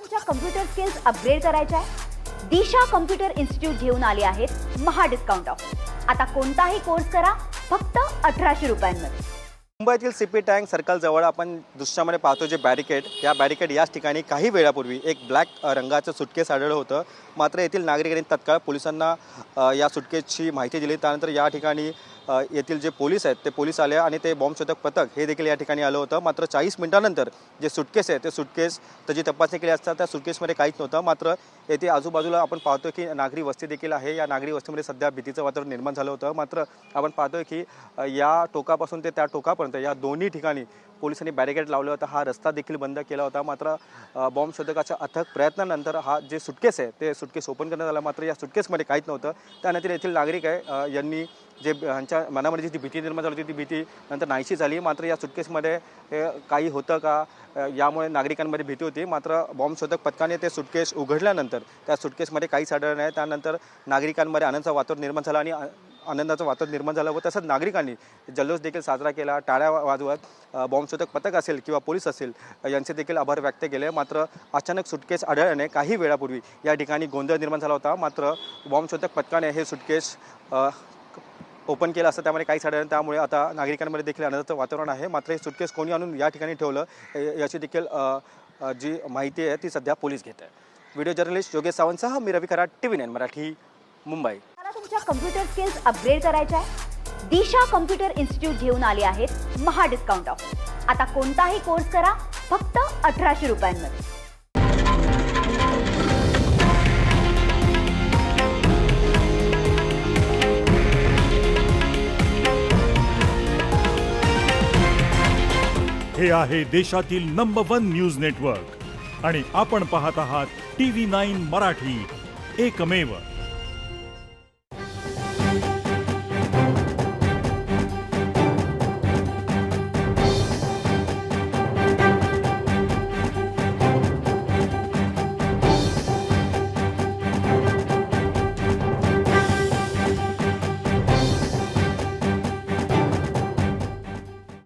तुमच्या computer skills upgrade करायच्या आहे? दिशा कम्प्युटर इन्स्टिट्यूट घेऊन आले आहेत महा डिस्काउंट ऑफर। आता कोणताही कोर्स करा फक्त 1800 रुपयांमध्ये। मुंबईतील सीपी टँक सर्कल जवळ आपण दृश्यामध्ये पाहतो जे बॅरिकेड, या बॅरिकेड याच ठिकाणी काही वेळापूर्वी एक ब्लॅक रंगाचं सुटकेस आढळलं होतं। मात्र येथील नागरिकांनी तत्काळ पोलिसांना या सुटकेसची माहिती दिली। त्यानंतर या ठिकाणी येथील जे पोलीस आहेत ते पोलीस आले आणि ते बॉम्ब शोधक पथक हे देखील या ठिकाणी आलं होतं। मात्र 40 मिनिटांनंतर जे सुटकेस आहे ते सुटकेस त्याची तपासणी केली असता त्या सुटकेसमध्ये काहीच नव्हतं। मात्र येथे आजूबाजूला आपण पाहतो की नागरी वस्ती देखील आहे। या नागरी वस्तीमध्ये सध्या भीतीचं वातावरण निर्माण झालं होतं। मात्र आपण पाहतोय की या टोकापासून ते त्या टोकापर्यंत या दोन्ही ठिकाणी पोलिसांनी बॅरिकेड लावलं होतं। हा रस्ता देखील बंद केला होता। मात्र बॉम्ब शोधकाच्या अथक प्रयत्नानंतर हा जे सुटकेस आहे ते सुटकेस ओपन करण्यात आला। मात्र या सुटकेसमध्ये काहीच नव्हतं। त्यानंतर येथील नागरिक आहे यांनी जे यांच्या मनामध्ये जी भीती निर्माण झाली होती ती भीती नंतर नाहीशी झाली। मात्र या सुटकेसमध्ये काही होतं का यामुळे नागरिकांमध्ये भीती होती। मात्र बॉम्ब शोधक पथकाने ते सुटकेस उघडल्यानंतर त्या सुटकेसमध्ये काहीच आढळलं नाही। त्यानंतर नागरिकांमध्ये आनंदाचं वातावरण निर्माण झालं आणि आनंदाचं वातावरण निर्माण झालं व तसंच नागरिकांनी जल्लोष देखील साजरा केला, टाळ्या वाजवत बॉम्ब शोधक पथक असेल किंवा पोलीस असेल यांचे देखील आभार व्यक्त केले। मात्र अचानक सुटकेस आढळल्याने काही वेळापूर्वी या ठिकाणी गोंधळ निर्माण झाला होता। मात्र बॉम्ब शोधक पथकाने हे सुटकेस ओपन केलं असतं त्यामध्ये काहीच आढळलं। त्यामुळे आता नागरिकांमध्ये देखील आनंदाचं वातावरण आहे। मात्र हे सुटकेस कोणी आणून या ठिकाणी ठेवलं याची देखील जी माहिती आहे ती सध्या पोलीस घेत आहे। व्हिडिओ जर्नलिस्ट योगेश सावंतसह मी रवी कराड, TV9 मराठी, मुंबई। तुमच्या कम्प्युटर स्किल्स अपग्रेड करायच्या आहे? दिशा कम्प्युटर इन्स्टिट्यूट घेऊन आले आहेत महा डिस्काउंट ऑफर। आता कोणताही कोर्स करा फक्त 1800 रुपयांमध्ये। हे आहे देशातील नंबर 1 न्यूज नेटवर्क आणि आपण पाहत आहात TV9 मराठी, एकमेव।